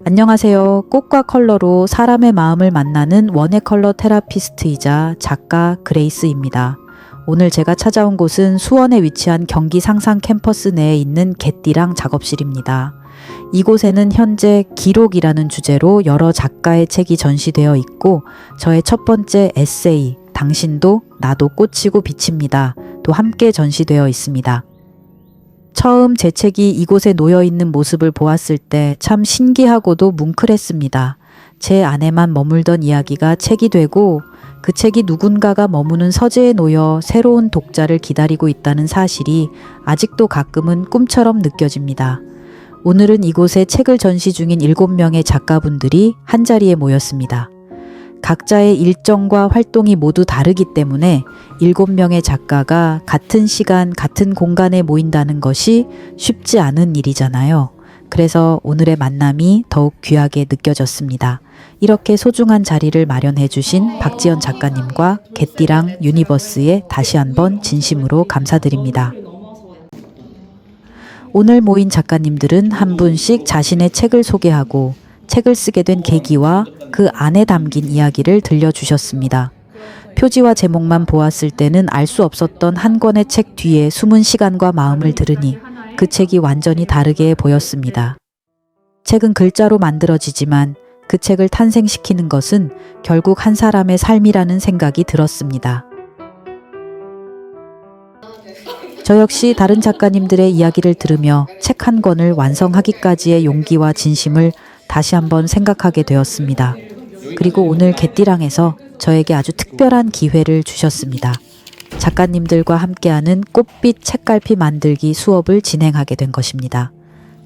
안녕하세요. 꽃과 컬러로 사람의 마음을 만나는 원예 컬러 테라피스트이자 작가 그레이스입니다. 오늘 제가 찾아온 곳은 수원에 위치한 경기 상상 캠퍼스 내에 있는 개띠랑 작업실입니다. 이곳에는 현재 기록이라는 주제로 여러 작가의 책이 전시되어 있고 저의 첫 번째 에세이 당신도 나도 꽃이고 빛입니다. 도 함께 전시되어 있습니다. 처음 제 책이 이곳에 놓여 있는 모습을 보았을 때 참 신기하고도 뭉클했습니다. 제 안에만 머물던 이야기가 책이 되고 그 책이 누군가가 머무는 서재에 놓여 새로운 독자를 기다리고 있다는 사실이 아직도 가끔은 꿈처럼 느껴집니다. 오늘은 이곳에 책을 전시 중인 7명의 작가분들이 한자리에 모였습니다. 각자의 일정과 활동이 모두 다르기 때문에 7명의 작가가 같은 시간, 같은 공간에 모인다는 것이 쉽지 않은 일이잖아요. 그래서 오늘의 만남이 더욱 귀하게 느껴졌습니다. 이렇게 소중한 자리를 마련해 주신 박지연 작가님과 개띠랑 유니버스에 다시 한번 진심으로 감사드립니다. 오늘 모인 작가님들은 한 분씩 자신의 책을 소개하고 책을 쓰게 된 계기와 그 안에 담긴 이야기를 들려주셨습니다. 표지와 제목만 보았을 때는 알 수 없었던 한 권의 책 뒤에 숨은 시간과 마음을 들으니 그 책이 완전히 다르게 보였습니다. 책은 글자로 만들어지지만 그 책을 탄생시키는 것은 결국 한 사람의 삶이라는 생각이 들었습니다. 저 역시 다른 작가님들의 이야기를 들으며 책 한 권을 완성하기까지의 용기와 진심을 다시 한번 생각하게 되었습니다. 그리고 오늘 개띠랑에서 저에게 아주 특별한 기회를 주셨습니다. 작가님들과 함께하는 꽃빛 책갈피 만들기 수업을 진행하게 된 것입니다.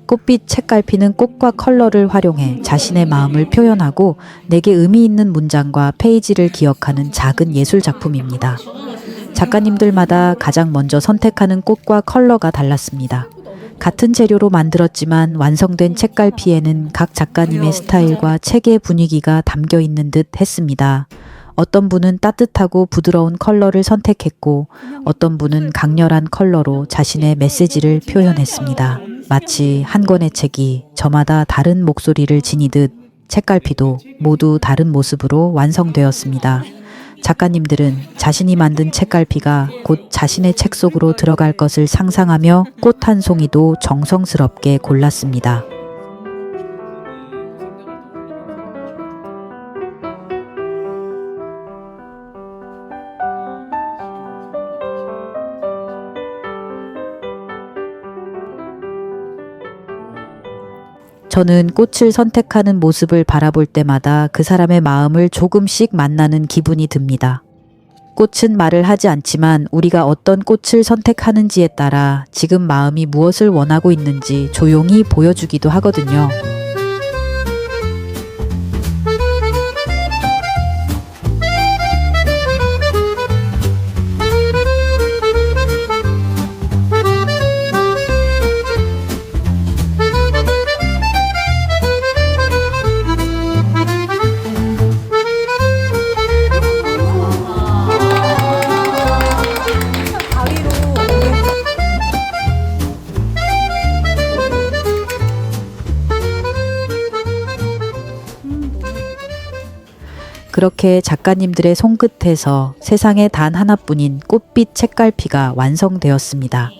꽃빛 책갈피는 꽃과 컬러를 활용해 자신의 마음을 표현하고 내게 의미 있는 문장과 페이지를 기억하는 작은 예술 작품입니다. 작가님들마다 가장 먼저 선택하는 꽃과 컬러가 달랐습니다. 같은 재료로 만들었지만 완성된 책갈피에는 각 작가님의 스타일과 책의 분위기가 담겨 있는 듯 했습니다. 어떤 분은 따뜻하고 부드러운 컬러를 선택했고 어떤 분은 강렬한 컬러로 자신의 메시지를 표현했습니다. 마치 한 권의 책이 저마다 다른 목소리를 지니듯 책갈피도 모두 다른 모습으로 완성되었습니다. 작가님들은 자신이 만든 책갈피가 곧 자신의 책 속으로 들어갈 것을 상상하며 꽃 한 송이도 정성스럽게 골랐습니다. 저는 꽃을 선택하는 모습을 바라볼 때마다 그 사람의 마음을 조금씩 만나는 기분이 듭니다. 꽃은 말을 하지 않지만 우리가 어떤 꽃을 선택하는지에 따라 지금 마음이 무엇을 원하고 있는지 조용히 보여주기도 하거든요. 그렇게 작가님들의 손끝에서 세상에 단 하나뿐인 꽃빛 책갈피가 완성되었습니다.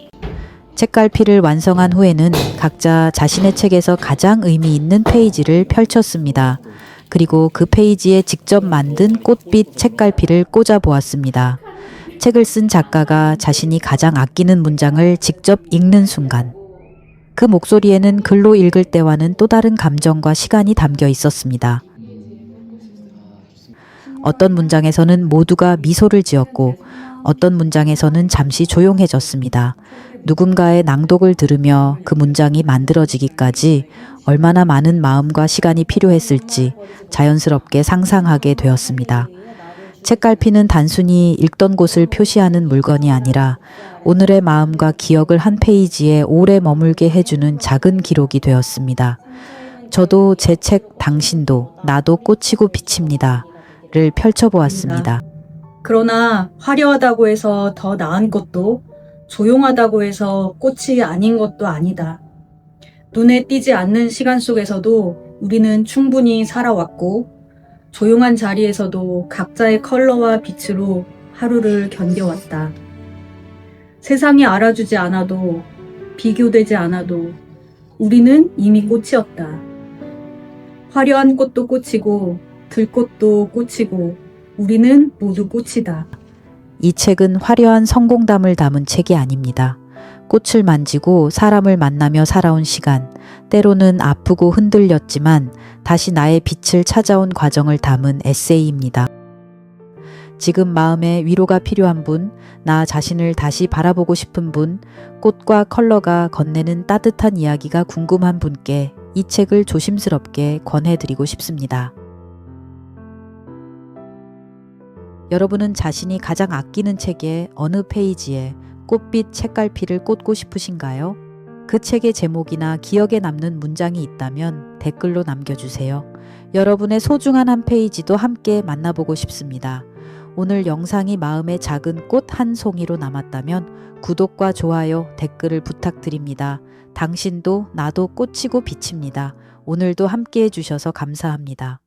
책갈피를 완성한 후에는 각자 자신의 책에서 가장 의미 있는 페이지를 펼쳤습니다. 그리고 그 페이지에 직접 만든 꽃빛 책갈피를 꽂아 보았습니다. 책을 쓴 작가가 자신이 가장 아끼는 문장을 직접 읽는 순간 그 목소리에는 글로 읽을 때와는 또 다른 감정과 시간이 담겨 있었습니다. 어떤 문장에서는 모두가 미소를 지었고 어떤 문장에서는 잠시 조용해졌습니다. 누군가의 낭독을 들으며 그 문장이 만들어지기까지 얼마나 많은 마음과 시간이 필요했을지 자연스럽게 상상하게 되었습니다. 책갈피는 단순히 읽던 곳을 표시하는 물건이 아니라 오늘의 마음과 기억을 한 페이지에 오래 머물게 해주는 작은 기록이 되었습니다. 저도 제 책 당신도 나도 꽃이고 빛입니다. 를 펼쳐보았습니다. 그러나 화려하다고 해서 더 나은 것도 조용하다고 해서 꽃이 아닌 것도 아니다. 눈에 띄지 않는 시간 속에서도 우리는 충분히 살아왔고 조용한 자리에서도 각자의 컬러와 빛으로 하루를 견뎌왔다. 세상이 알아주지 않아도 비교되지 않아도 우리는 이미 꽃이었다. 화려한 꽃도 꽃이고 들꽃도 꽃이고 우리는 모두 꽃이다. 이 책은 화려한 성공담을 담은 책이 아닙니다. 꽃을 만지고 사람을 만나며 살아온 시간, 때로는 아프고 흔들렸지만 다시 나의 빛을 찾아온 과정을 담은 에세이입니다. 지금 마음에 위로가 필요한 분, 나 자신을 다시 바라보고 싶은 분, 꽃과 컬러가 건네는 따뜻한 이야기가 궁금한 분께 이 책을 조심스럽게 권해드리고 싶습니다. 여러분은 자신이 가장 아끼는 책의 어느 페이지에 꽃빛 책갈피를 꽂고 싶으신가요? 그 책의 제목이나 기억에 남는 문장이 있다면 댓글로 남겨주세요. 여러분의 소중한 한 페이지도 함께 만나보고 싶습니다. 오늘 영상이 마음의 작은 꽃 한 송이로 남았다면 구독과 좋아요, 댓글을 부탁드립니다. 당신도 나도 꽃이고 빛입니다. 오늘도 함께 해주셔서 감사합니다.